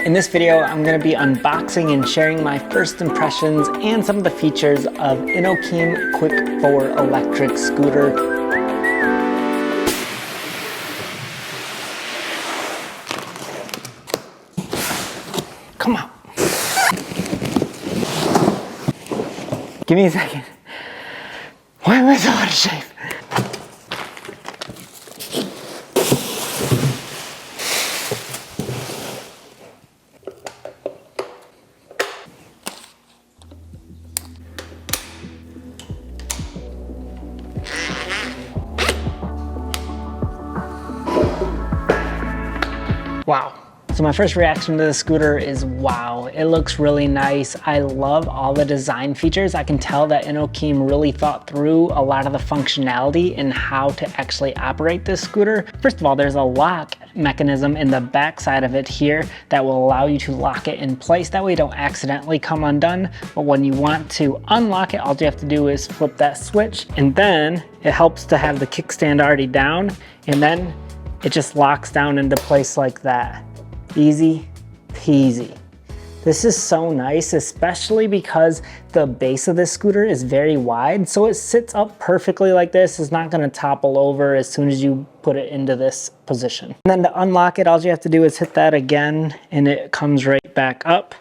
In this video, I'm going to be unboxing and sharing my first impressions and some of the features of Inokim Quick 4 electric scooter. Come on. Give me a second. Why am I so out of shape? Wow. So my first reaction to the scooter is wow, it looks really nice. I love all the design features. I can tell that Inokim really thought through a lot of the functionality and how to actually operate this scooter. First of all, there's a lock mechanism in the back side of it here that will allow you to lock it in place. That way you don't accidentally come undone. But when you want to unlock it, all you have to do is flip that switch, and then it helps to have the kickstand already down, and then it just locks down into place like that. Easy peasy. This is so nice, especially because the base of this scooter is very wide, so it sits up perfectly like this. It's not gonna topple over as soon as you put it into this position. And then to unlock it, all you have to do is hit that again, and it comes right back up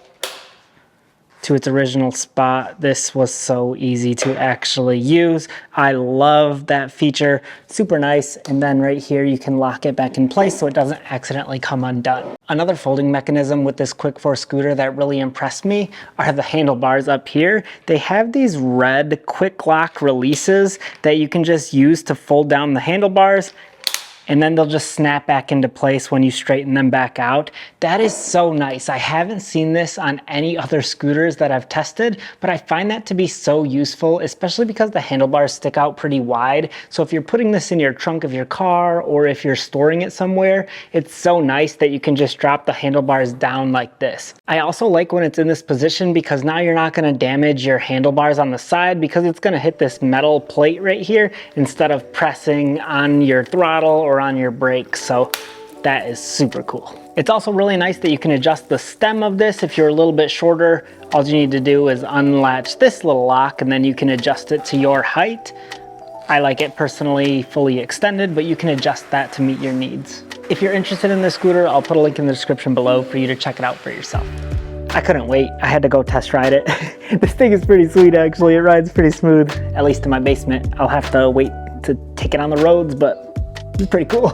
to its original spot. This was so easy to actually use. I love that feature, super nice. And then right here, you can lock it back in place so it doesn't accidentally come undone. Another folding mechanism with this Quick 4 scooter that really impressed me are the handlebars up here. They have these red quick lock releases that you can just use to fold down the handlebars, and then they'll just snap back into place when you straighten them back out. That is so nice. I haven't seen this on any other scooters that I've tested, but I find that to be so useful, especially because the handlebars stick out pretty wide. So if you're putting this in your trunk of your car, or if you're storing it somewhere, it's so nice that you can just drop the handlebars down like this. I also like when it's in this position because now you're not gonna damage your handlebars on the side, because it's gonna hit this metal plate right here instead of pressing on your throttle or on your brakes. So that is super cool. It's also really nice that you can adjust the stem of this. If you're a little bit shorter, all you need to do is unlatch this little lock, and then you can adjust it to your height. I like it personally fully extended, but you can adjust that to meet your needs. If you're interested in this scooter, I'll put a link in the description below for you to check it out for yourself. I couldn't wait. I had to go test ride it. This thing is pretty sweet, actually. It rides pretty smooth, at least in my basement. I'll have to wait to take it on the roads, but it's pretty cool.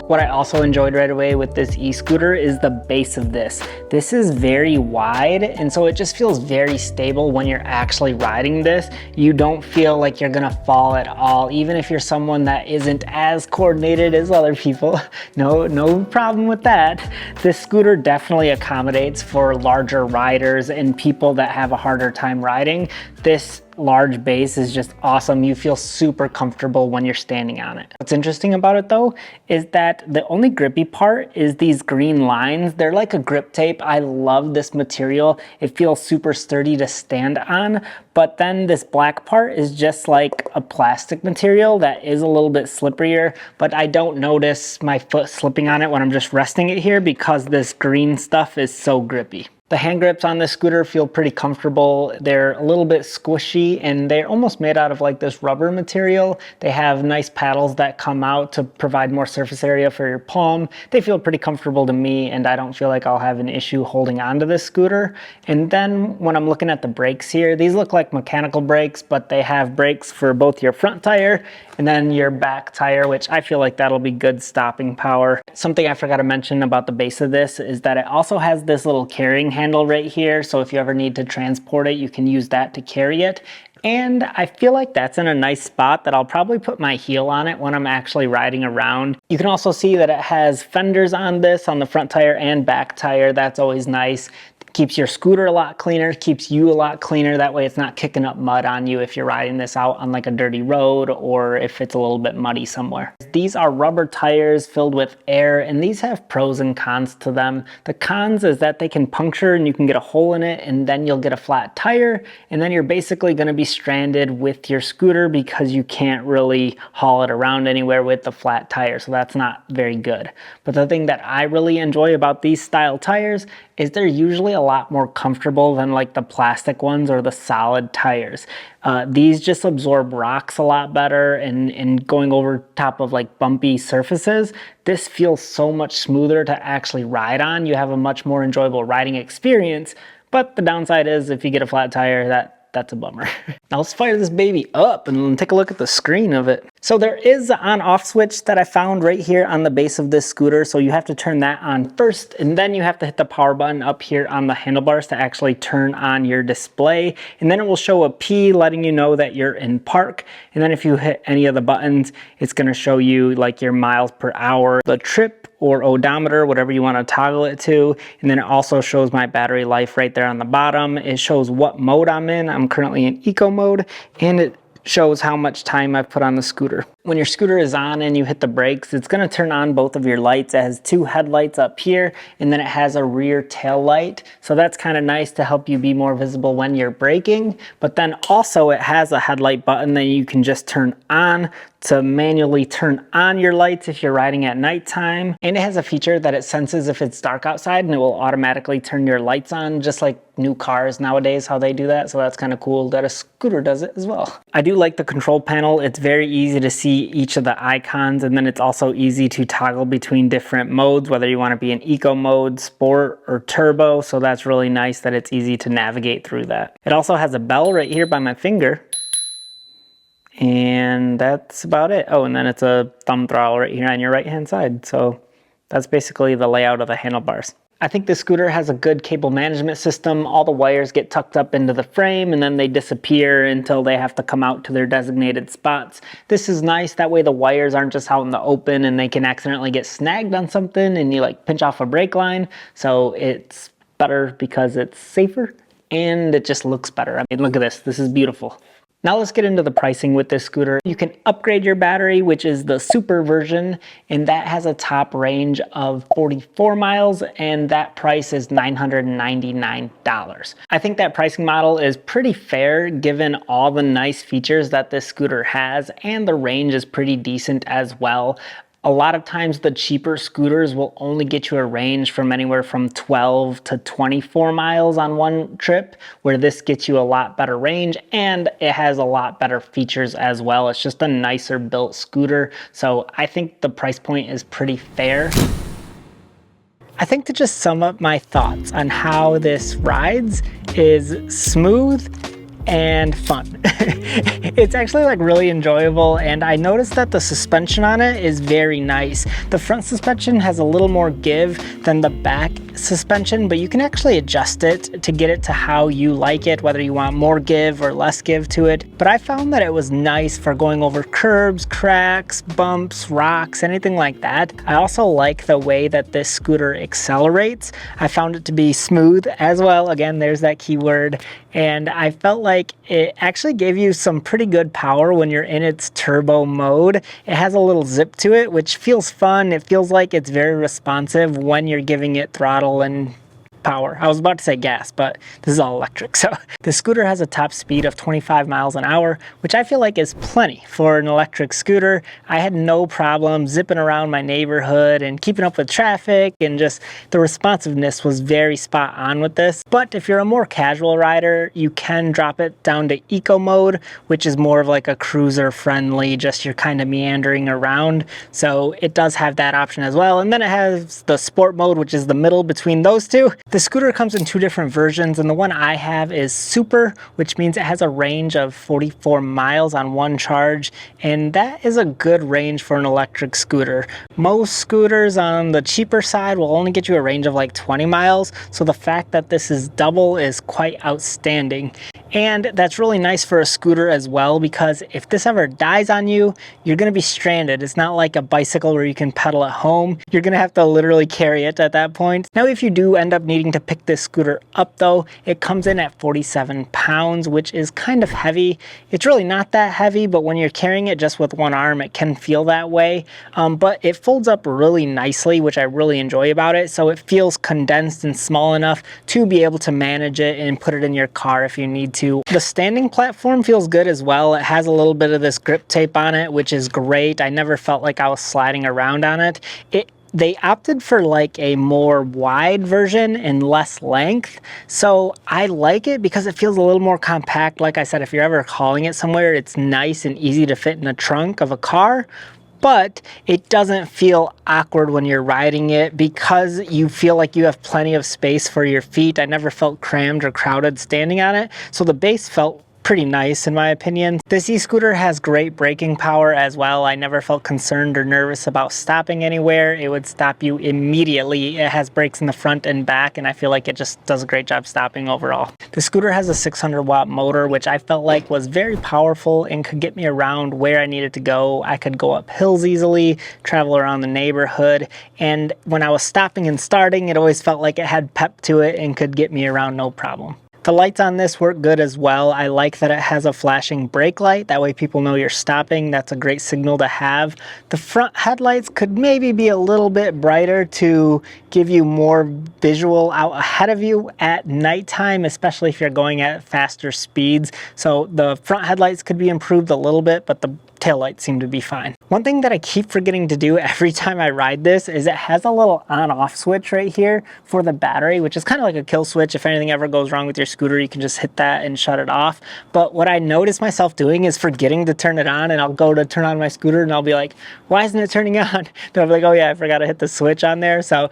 What I also enjoyed right away with this e-scooter is the base of this. This is very wide, and so it just feels very stable when you're actually riding this. You don't feel like you're gonna fall at all, even if you're someone that isn't as coordinated as other people. No problem with that. This scooter definitely accommodates for larger riders and people that have a harder time riding. This large base is just awesome. You feel super comfortable when you're standing on it. What's interesting about it though is that the only grippy part is these green lines. They're like a grip tape. I love this material. It feels super sturdy to stand on, but then this black part is just like a plastic material that is a little bit slipperier, but I don't notice my foot slipping on it when I'm just resting it here because this green stuff is so grippy. The hand grips on this scooter feel pretty comfortable. They're a little bit squishy, and they're almost made out of like this rubber material. They have nice paddles that come out to provide more surface area for your palm. They feel pretty comfortable to me, and I don't feel like I'll have an issue holding onto this scooter. And then when I'm looking at the brakes here, these look like mechanical brakes, but they have brakes for both your front tire and then your back tire, which I feel like that'll be good stopping power. Something I forgot to mention about the base of this is that it also has this little carrying handle right here. So if you ever need to transport it, you can use that to carry it. And I feel like that's in a nice spot that I'll probably put my heel on it when I'm actually riding around. You can also see that it has fenders on this, on the front tire and back tire. That's always nice. Keeps your scooter a lot cleaner, keeps you a lot cleaner. That way it's not kicking up mud on you if you're riding this out on like a dirty road or if it's a little bit muddy somewhere. These are rubber tires filled with air, and these have pros and cons to them. The cons is that they can puncture and you can get a hole in it and then you'll get a flat tire, and then you're basically going to be stranded with your scooter because you can't really haul it around anywhere with the flat tire, so that's not very good. But the thing that I really enjoy about these style tires is they're usually a lot more comfortable than like the plastic ones or the solid tires. These just absorb rocks a lot better, and going over top of like bumpy surfaces, this feels so much smoother to actually ride on. You have a much more enjoyable riding experience, but the downside is if you get a flat tire, that's a bummer. Now let's fire this baby up and take a look at the screen of it. So there is an on-off switch that I found right here on the base of this scooter. So you have to turn that on first, and then you have to hit the power button up here on the handlebars to actually turn on your display. And then it will show a P letting you know that you're in park. And then if you hit any of the buttons, it's gonna show you like your miles per hour, the trip or odometer, whatever you want to toggle it to. And then it also shows my battery life right there on the bottom. It shows what mode I'm in. I'm currently in eco mode, and it shows how much time I've put on the scooter. When your scooter is on and you hit the brakes, it's going to turn on both of your lights. It has two headlights up here, and then it has a rear tail light. So that's kind of nice to help you be more visible when you're braking. But then also it has a headlight button that you can just turn on to manually turn on your lights if you're riding at nighttime. And it has a feature that it senses if it's dark outside and it will automatically turn your lights on, just like new cars nowadays, how they do that. So that's kind of cool that a scooter does it as well. I do like the control panel. It's very easy to see each of the icons, and then it's also easy to toggle between different modes, whether you want to be in eco mode, sport, or turbo. So that's really nice that it's easy to navigate through that. It also has a bell right here by my finger, and that's about it. Oh, and then it's a thumb throttle right here on your right hand side. So that's basically the layout of the handlebars. I think the scooter has a good cable management system. All the wires get tucked up into the frame and then they disappear until they have to come out to their designated spots. This is nice, that way the wires aren't just out in the open and they can accidentally get snagged on something and you like pinch off a brake line. So it's better because it's safer and it just looks better. I mean, look at this, this is beautiful. Now let's get into the pricing with this scooter. You can upgrade your battery, which is the super version, and that has a top range of 44 miles, and that price is $999. I think that pricing model is pretty fair given all the nice features that this scooter has, and the range is pretty decent as well. A lot of times the cheaper scooters will only get you a range from anywhere from 12 to 24 miles on one trip, where this gets you a lot better range and it has a lot better features as well. It's just a nicer built scooter. So I think the price point is pretty fair. I think to just sum up my thoughts on how this rides is smooth and fun. It's actually like really enjoyable, and I noticed that the suspension on it is very nice. The front suspension has a little more give than the back suspension, but you can actually adjust it to get it to how you like it, whether you want more give or less give to it. But I found that it was nice for going over curbs, cracks, bumps, rocks, anything like that. I also like the way that this scooter accelerates. I found it to be smooth as well. Again, there's that keyword. And I felt like it actually gave you some pretty good power when you're in its turbo mode. It has a little zip to it, which feels fun. It feels like it's very responsive when you're giving it throttle and power. I was about to say gas, but this is all electric. So the scooter has a top speed of 25 miles an hour, which I feel like is plenty for an electric scooter. I had no problem zipping around my neighborhood and keeping up with traffic, and just the responsiveness was very spot on with this. But if you're a more casual rider, you can drop it down to eco mode, which is more of like a cruiser friendly, just you're kind of meandering around. So it does have that option as well. And then it has the sport mode, which is the middle between those two. The scooter comes in two different versions, and the one I have is Super, which means it has a range of 44 miles on one charge, and that is a good range for an electric scooter. Most scooters on the cheaper side will only get you a range of like 20 miles, so the fact that this is double is quite outstanding. And that's really nice for a scooter as well, because if this ever dies on you, you're gonna be stranded. It's not like a bicycle where you can pedal at home. You're gonna have to literally carry it at that point. Now, if you do end up needing to pick this scooter up though, it comes in at 47 pounds, which is kind of heavy. It's really not that heavy, but when you're carrying it just with one arm, it can feel that way. But it folds up really nicely, which I really enjoy about it. So it feels condensed and small enough to be able to manage it and put it in your car if you need to. The standing platform feels good as well. It has a little bit of this grip tape on it, which is great. I never felt like I was sliding around on it. They opted for like a more wide version and less length. So I like it because it feels a little more compact. Like I said, if you're ever hauling it somewhere, it's nice and easy to fit in the trunk of a car. But it doesn't feel awkward when you're riding it because you feel like you have plenty of space for your feet. I never felt crammed or crowded standing on it. So the base felt pretty nice in my opinion. This e-scooter has great braking power as well. I never felt concerned or nervous about stopping anywhere. It would stop you immediately. It has brakes in the front and back, and I feel like it just does a great job stopping overall. The scooter has a 600-watt motor, which I felt like was very powerful and could get me around where I needed to go. I could go up hills easily, travel around the neighborhood, and when I was stopping and starting, it always felt like it had pep to it and could get me around no problem. The lights on this work good as well. I like that it has a flashing brake light. That way people know you're stopping. That's a great signal to have. The front headlights could maybe be a little bit brighter to give you more visual out ahead of you at nighttime, especially if you're going at faster speeds. So the front headlights could be improved a little bit, but the taillights seem to be fine. One thing that I keep forgetting to do every time I ride this is it has a little on-off switch right here for the battery, which is kind of like a kill switch. If anything ever goes wrong with your scooter, you can just hit that and shut it off. But what I notice myself doing is forgetting to turn it on, and I'll go to turn on my scooter and I'll be like, why isn't it turning on? Then I'll be like, oh yeah, I forgot to hit the switch on there. So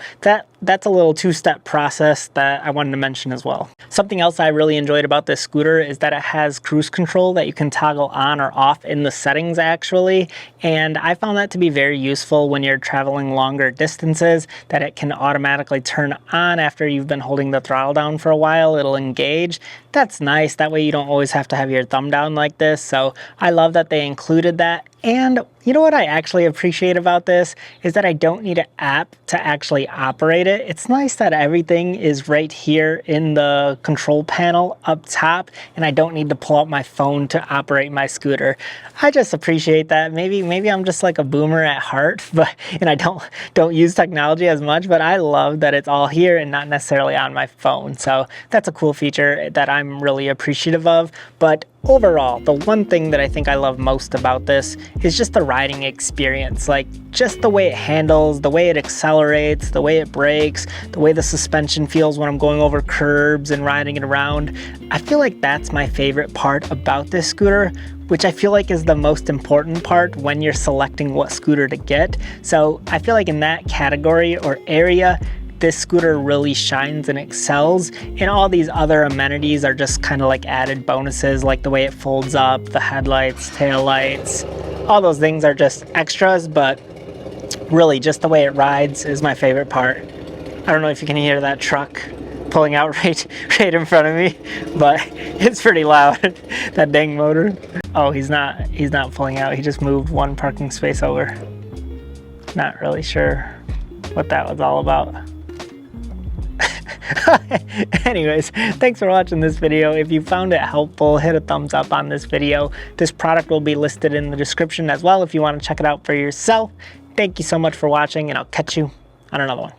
that's a little two-step process that I wanted to mention as well. Something else I really enjoyed about this scooter is that it has cruise control that you can toggle on or off in the settings actually, and I found that to be very useful when you're traveling longer distances, that it can automatically turn on after you've been holding the throttle down for a while. It'll engage. That's nice. That way you don't always have to have your thumb down like this. So I love that they included that. And you know what I actually appreciate about this is that I don't need an app to actually operate it. It's nice that everything is right here in the control panel up top, and I don't need to pull out my phone to operate my scooter. I just appreciate that. Maybe I'm just like a boomer at heart, and I don't use technology as much, but I love that it's all here and not necessarily on my phone. So that's a cool feature that I'm really appreciative of. But overall, the one thing that I think I love most about this is just the riding experience. Like just the way it handles, the way it accelerates, the way it brakes, the way the suspension feels when I'm going over curbs and riding it around. I feel like that's my favorite part about this scooter, which I feel like is the most important part when you're selecting what scooter to get. So I feel like in that category or area, this scooter really shines and excels, and all these other amenities are just kind of like added bonuses, like the way it folds up, the headlights, tail lights, all those things are just extras, but really just the way it rides is my favorite part. I don't know if you can hear that truck pulling out right in front of me, but it's pretty loud, that dang motor. Oh, he's not pulling out, he just moved one parking space over. Not really sure what that was all about. Anyways, thanks for watching this video. If you found it helpful, hit a thumbs up on this video. This product will be listed in the description as well if you want to check it out for yourself. Thank you so much for watching, and I'll catch you on another one.